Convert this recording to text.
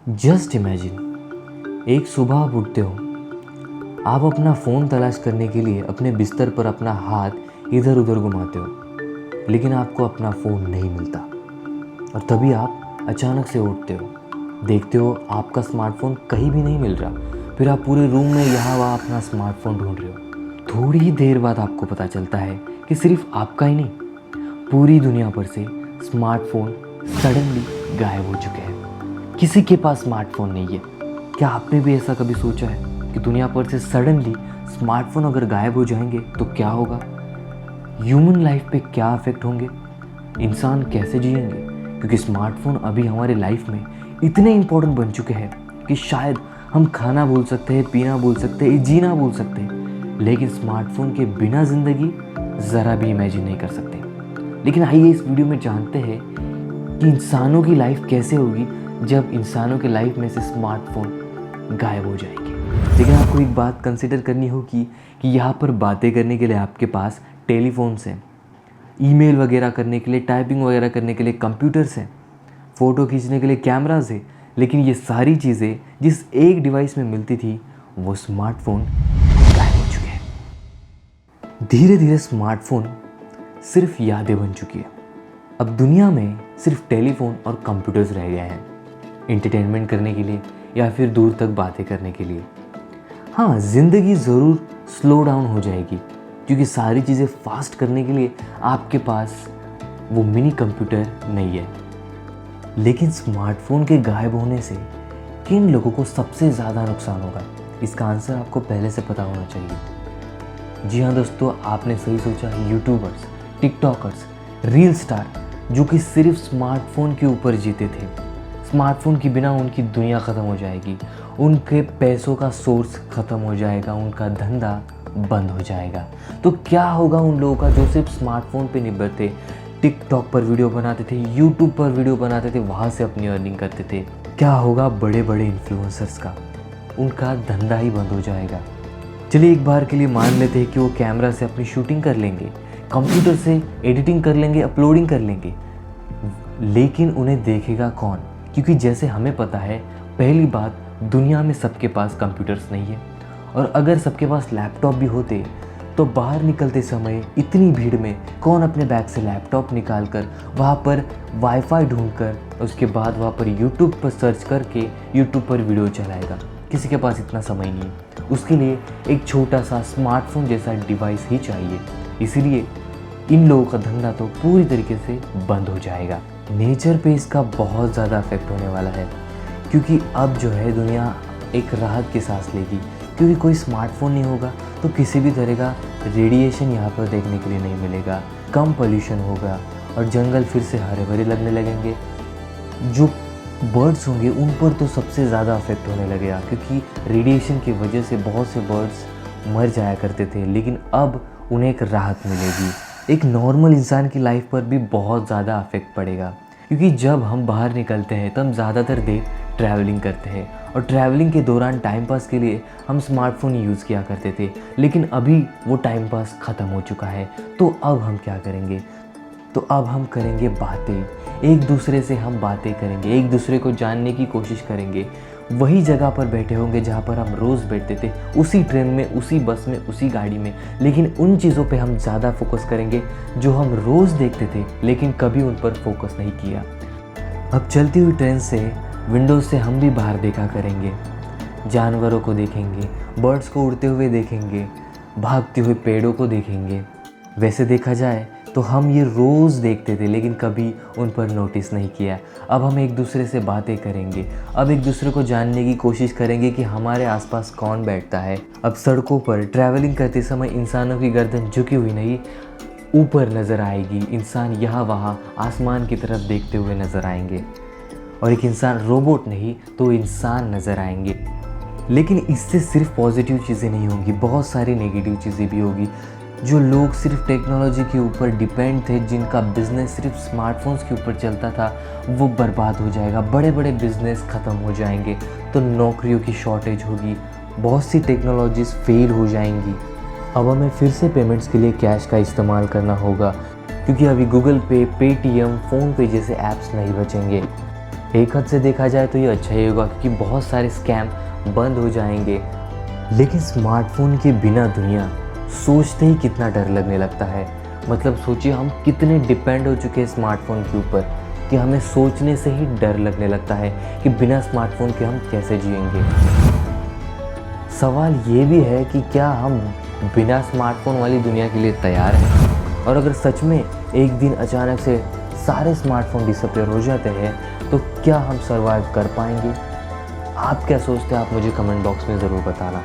Just imagine, एक सुबह आप उठते हो, आप अपना फ़ोन तलाश करने के लिए अपने बिस्तर पर अपना हाथ इधर उधर घुमाते हो, लेकिन आपको अपना फ़ोन नहीं मिलता। और तभी आप अचानक से उठते हो, देखते हो आपका स्मार्टफ़ोन कहीं भी नहीं मिल रहा। फिर आप पूरे रूम में यहाँ वहाँ अपना स्मार्टफ़ोन ढूंढ रहे हो। थोड़ी ही देर बाद आपको पता चलता है कि सिर्फ आपका ही नहीं, पूरी दुनिया पर से स्मार्टफ़ोन सडनली गायब हो चुके हैं। किसी के पास स्मार्टफ़ोन नहीं है। क्या आपने भी ऐसा कभी सोचा है कि दुनिया पर से सडनली स्मार्टफ़ोन अगर गायब हो जाएंगे तो क्या होगा? ह्यूमन लाइफ पे क्या अफेक्ट होंगे? इंसान कैसे जिएंगे? क्योंकि स्मार्टफ़ोन अभी हमारे लाइफ में इतने इम्पोर्टेंट बन चुके हैं कि शायद हम खाना भूल सकते हैं, पीना भूल सकते हैं, जीना भूल सकते हैं, लेकिन स्मार्टफ़ोन के बिना ज़िंदगी ज़रा भी इमेजिन नहीं कर सकते। लेकिन आइए इस वीडियो में जानते हैं कि इंसानों की लाइफ कैसे होगी जब इंसानों के लाइफ में से स्मार्टफ़ोन गायब हो जाएंगे। लेकिन आपको एक बात कंसिडर करनी होगी कि यहाँ पर बातें करने के लिए आपके पास टेलीफोन्स हैं, ईमेल वगैरह करने के लिए, टाइपिंग वगैरह करने के लिए कंप्यूटर्स हैं, फ़ोटो खींचने के लिए कैमराज है, लेकिन ये सारी चीज़ें जिस एक डिवाइस में मिलती थी वो स्मार्टफ़ोन गायब हो चुके हैं। धीरे धीरे स्मार्टफ़ोन सिर्फ यादें बन चुकी है। अब दुनिया में सिर्फ टेलीफोन और कंप्यूटर्स रह गए हैं, एंटरटेनमेंट करने के लिए या फिर दूर तक बातें करने के लिए। हाँ, ज़िंदगी ज़रूर स्लो डाउन हो जाएगी क्योंकि सारी चीज़ें फास्ट करने के लिए आपके पास वो मिनी कंप्यूटर नहीं है। लेकिन स्मार्टफ़ोन के गायब होने से किन लोगों को सबसे ज़्यादा नुकसान होगा, इसका आंसर आपको पहले से पता होना चाहिए। जी हाँ दोस्तों, आपने सही सोचा। यूट्यूबर्स, टिकटॉकर्स, रील स्टार जो कि सिर्फ स्मार्टफ़ोन के ऊपर जीते थे, स्मार्टफ़ोन के बिना उनकी दुनिया ख़त्म हो जाएगी, उनके पैसों का सोर्स ख़त्म हो जाएगा, उनका धंधा बंद हो जाएगा। तो क्या होगा उन लोगों का जो सिर्फ स्मार्टफ़ोन पे निर्भर थे, टिकटॉक पर वीडियो बनाते थे, यूट्यूब पर वीडियो बनाते थे, वहाँ से अपनी अर्निंग करते थे? क्या होगा बड़े बड़े इन्फ्लुएंसर्स का? उनका धंधा ही बंद हो जाएगा। चलिए एक बार के लिए मान लेते हैं कि वो कैमरा से अपनी शूटिंग कर लेंगे, कंप्यूटर से एडिटिंग कर लेंगे, अपलोडिंग कर लेंगे, लेकिन उन्हें देखेगा कौन? क्योंकि जैसे हमें पता है, पहली बात, दुनिया में सबके पास कंप्यूटर्स नहीं है, और अगर सबके पास लैपटॉप भी होते तो बाहर निकलते समय इतनी भीड़ में कौन अपने बैग से लैपटॉप निकाल कर वहाँ पर वाईफाई ढूंढ कर उसके बाद वहाँ पर यूट्यूब पर सर्च करके यूट्यूब पर वीडियो चलाएगा? किसी के पास इतना समय नहीं है। उसके लिए एक छोटा सा स्मार्टफोन जैसा डिवाइस ही चाहिए। इसीलिए इन लोगों का धंधा तो पूरी तरीके से बंद हो जाएगा। नेचर पे इसका बहुत ज़्यादा इफेक्ट होने वाला है, क्योंकि अब जो है दुनिया एक राहत की सांस लेगी, क्योंकि कोई स्मार्टफोन नहीं होगा तो किसी भी तरह का रेडिएशन यहाँ पर देखने के लिए नहीं मिलेगा, कम पोल्यूशन होगा और जंगल फिर से हरे भरे लगने लगेंगे। जो बर्ड्स होंगे उन पर तो सबसे ज़्यादा इफेक्ट होने लगेगा, क्योंकि रेडिएशन की वजह से बहुत से बर्ड्स मर जाया करते थे, लेकिन अब उन्हें एक राहत मिलेगी। एक नॉर्मल इंसान की लाइफ पर भी बहुत ज़्यादा इफेक्ट पड़ेगा, क्योंकि जब हम बाहर निकलते हैं तो हम ज़्यादातर देर ट्रैवलिंग करते हैं, और ट्रैवलिंग के दौरान टाइम पास के लिए हम स्मार्टफोन यूज़ किया करते थे, लेकिन अभी वो टाइम पास ख़त्म हो चुका है। तो अब हम क्या करेंगे? तो अब हम करेंगे बातें, एक दूसरे से हम बातें करेंगे, एक दूसरे को जानने की कोशिश करेंगे। वही जगह पर बैठे होंगे जहाँ पर हम रोज़ बैठते थे, उसी ट्रेन में, उसी बस में, उसी गाड़ी में, लेकिन उन चीज़ों पे हम ज़्यादा फोकस करेंगे जो हम रोज़ देखते थे लेकिन कभी उन पर फोकस नहीं किया। अब चलती हुई ट्रेन से, विंडो से हम भी बाहर देखा करेंगे, जानवरों को देखेंगे, बर्ड्स को उड़ते हुए देखेंगे, भागते हुए पेड़ों को देखेंगे। वैसे देखा जाए तो हम ये रोज़ देखते थे लेकिन कभी उन पर नोटिस नहीं किया। अब हम एक दूसरे से बातें करेंगे, अब एक दूसरे को जानने की कोशिश करेंगे कि हमारे आसपास कौन बैठता है। अब सड़कों पर ट्रैवलिंग करते समय इंसानों की गर्दन झुकी हुई नहीं, ऊपर नज़र आएगी। इंसान यहाँ वहाँ आसमान की तरफ देखते हुए नज़र आएंगे, और एक इंसान, रोबोट नहीं तो इंसान नज़र आएंगे। लेकिन इससे सिर्फ पॉजिटिव चीज़ें नहीं होंगी, बहुत सारी नेगेटिव चीज़ें भी होगी। जो लोग सिर्फ टेक्नोलॉजी के ऊपर डिपेंड थे, जिनका बिज़नेस सिर्फ स्मार्टफोन्स के ऊपर चलता था, वो बर्बाद हो जाएगा। बड़े बड़े बिज़नेस ख़त्म हो जाएंगे, तो नौकरियों की शॉर्टेज होगी, बहुत सी टेक्नोलॉजीज़ फेल हो जाएंगी। अब हमें फिर से पेमेंट्स के लिए कैश का इस्तेमाल करना होगा, क्योंकि अभी गूगल पे, पेटीएम, फ़ोन पे जैसे ऐप्स नहीं बचेंगे। एक हद से देखा जाए तो ये अच्छा ही होगा, क्योंकि बहुत सारे स्कैम बंद हो जाएंगे। लेकिन स्मार्टफोन के बिना दुनिया सोचते ही कितना डर लगने लगता है। मतलब सोचिए हम कितने डिपेंड हो चुके हैं स्मार्टफोन के ऊपर कि हमें सोचने से ही डर लगने लगता है कि बिना स्मार्टफोन के हम कैसे जिएंगे। सवाल ये भी है कि क्या हम बिना स्मार्टफोन वाली दुनिया के लिए तैयार हैं? और अगर सच में एक दिन अचानक से सारे स्मार्टफोन डिसअपीयर हो जाते हैं तो क्या हम सर्वाइव कर पाएंगे? आप क्या सोचते हैं? आप मुझे कमेंट बॉक्स में ज़रूर बताना।